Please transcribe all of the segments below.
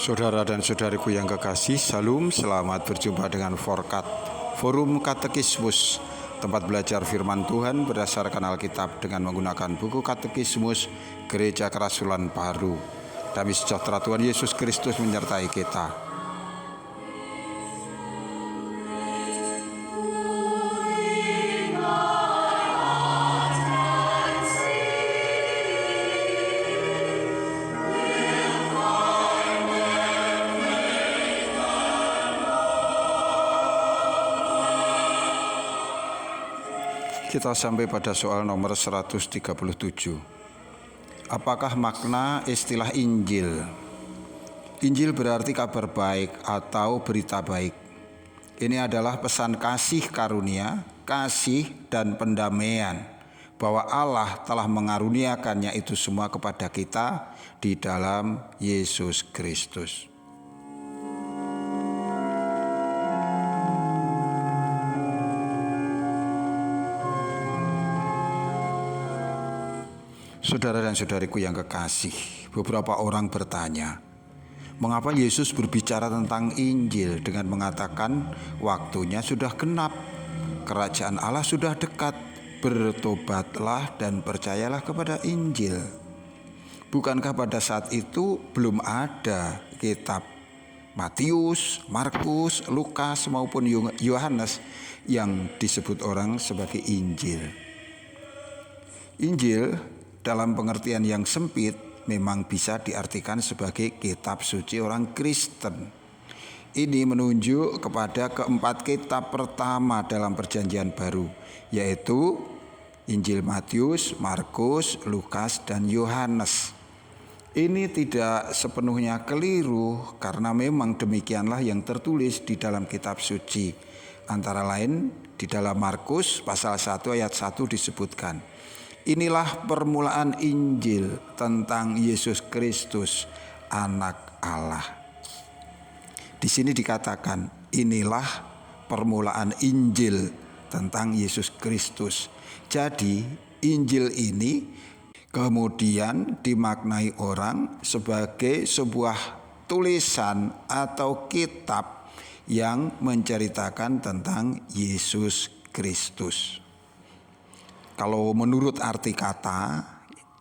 Saudara dan saudariku yang kekasih, Salam, selamat berjumpa dengan Forkat, Forum Katekismus, tempat belajar firman Tuhan berdasarkan Alkitab dengan menggunakan buku Katekismus Gereja Kerasulan Baru. Damai sejahtera Tuhan Yesus Kristus menyertai kita. Kita sampai pada soal nomor 137. Apakah makna istilah Injil? Injil berarti kabar baik atau berita baik. Ini adalah pesan kasih karunia, kasih dan pendamaian, bahwa Allah telah mengaruniakannya itu semua kepada kita di dalam Yesus Kristus. Saudara dan saudariku yang kekasih, beberapa orang bertanya, mengapa Yesus berbicara tentang Injil dengan mengatakan waktunya sudah genap, kerajaan Allah sudah dekat, bertobatlah dan percayalah kepada Injil. Bukankah pada saat itu belum ada kitab Matius, Markus, Lukas maupun Yohanes yang disebut orang sebagai Injil? Injil dalam pengertian yang sempit memang bisa diartikan sebagai kitab suci orang Kristen. Ini menunjuk kepada keempat kitab pertama dalam Perjanjian Baru, yaitu Injil Matius, Markus, Lukas, dan Yohanes. Ini tidak sepenuhnya keliru karena memang demikianlah yang tertulis di dalam kitab suci. Antara lain di dalam Markus pasal 1 ayat 1 disebutkan, inilah permulaan Injil tentang Yesus Kristus, Anak Allah. Di sini dikatakan, inilah permulaan Injil tentang Yesus Kristus. Jadi, Injil ini kemudian dimaknai orang sebagai sebuah tulisan atau kitab yang menceritakan tentang Yesus Kristus. Kalau menurut arti kata,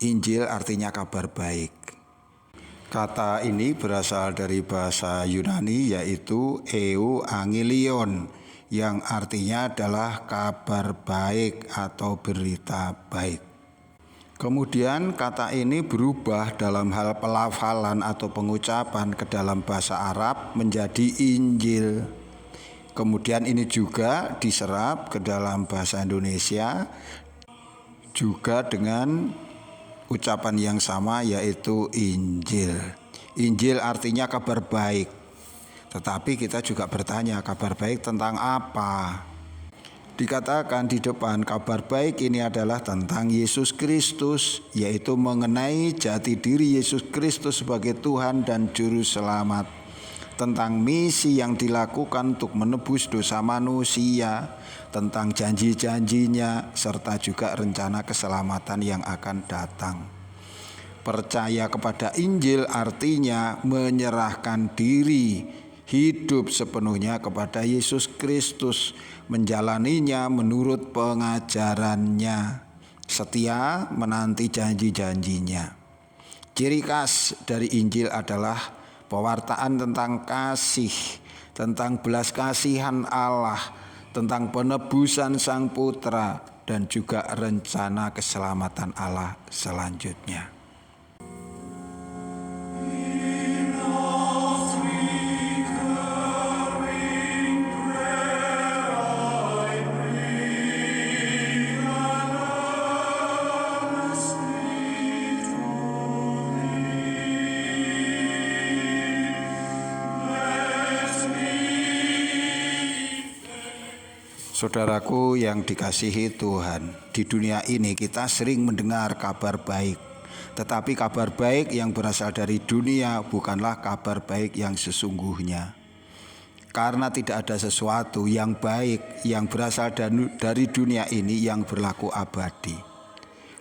Injil artinya kabar baik. Kata ini berasal dari bahasa Yunani yaitu euangelion, yang artinya adalah kabar baik atau berita baik. Kemudian kata ini berubah dalam hal pelafalan atau pengucapan ke dalam bahasa Arab menjadi Injil. Kemudian ini juga diserap ke dalam bahasa Indonesia juga dengan ucapan yang sama yaitu Injil. Injil artinya kabar baik. Tetapi kita juga bertanya, kabar baik tentang apa? Dikatakan di depan, kabar baik ini adalah tentang Yesus Kristus, yaitu mengenai jati diri Yesus Kristus sebagai Tuhan dan Juru Selamat, tentang misi yang dilakukan untuk menebus dosa manusia, tentang janji-janjinya, serta juga rencana keselamatan yang akan datang. Percaya kepada Injil artinya menyerahkan diri, hidup sepenuhnya kepada Yesus Kristus, menjalaninya menurut pengajarannya, setia menanti janji-janjinya. Ciri khas dari Injil adalah pewartaan tentang kasih, tentang belas kasihan Allah, tentang penebusan Sang Putra, dan juga rencana keselamatan Allah selanjutnya. Saudaraku yang dikasihi Tuhan, di dunia ini kita sering mendengar kabar baik. Tetapi kabar baik yang berasal dari dunia bukanlah kabar baik yang sesungguhnya. Karena tidak ada sesuatu yang baik yang berasal dari dunia ini yang berlaku abadi.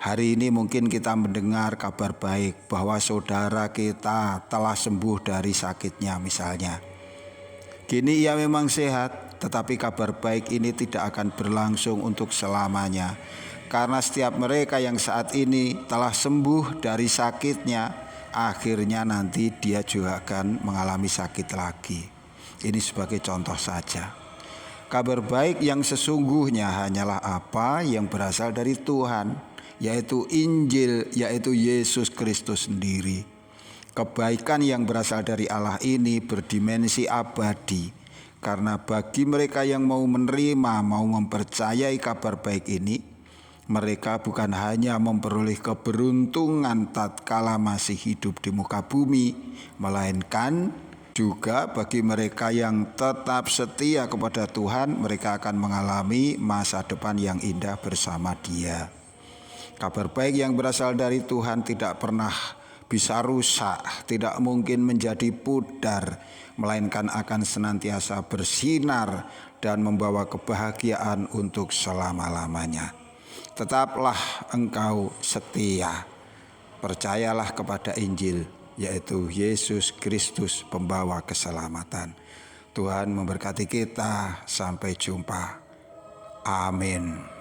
Hari ini mungkin kita mendengar kabar baik bahwa saudara kita telah sembuh dari sakitnya misalnya. Kini ia memang sehat, tetapi kabar baik ini tidak akan berlangsung untuk selamanya. Karena setiap mereka yang saat ini telah sembuh dari sakitnya, akhirnya nanti dia juga akan mengalami sakit lagi. Ini sebagai contoh saja. Kabar baik yang sesungguhnya hanyalah apa yang berasal dari Tuhan, yaitu Injil, yaitu Yesus Kristus sendiri. Kebaikan yang berasal dari Allah ini berdimensi abadi, karena bagi mereka yang mau menerima, mau mempercayai kabar baik ini, mereka bukan hanya memperoleh keberuntungan tatkala masih hidup di muka bumi, melainkan juga bagi mereka yang tetap setia kepada Tuhan, mereka akan mengalami masa depan yang indah bersama Dia. Kabar baik yang berasal dari Tuhan tidak pernah bisa rusak, tidak mungkin menjadi pudar, melainkan akan senantiasa bersinar dan membawa kebahagiaan untuk selama-lamanya. Tetaplah engkau setia, percayalah kepada Injil, yaitu Yesus Kristus pembawa keselamatan. Tuhan memberkati kita, sampai jumpa. Amin.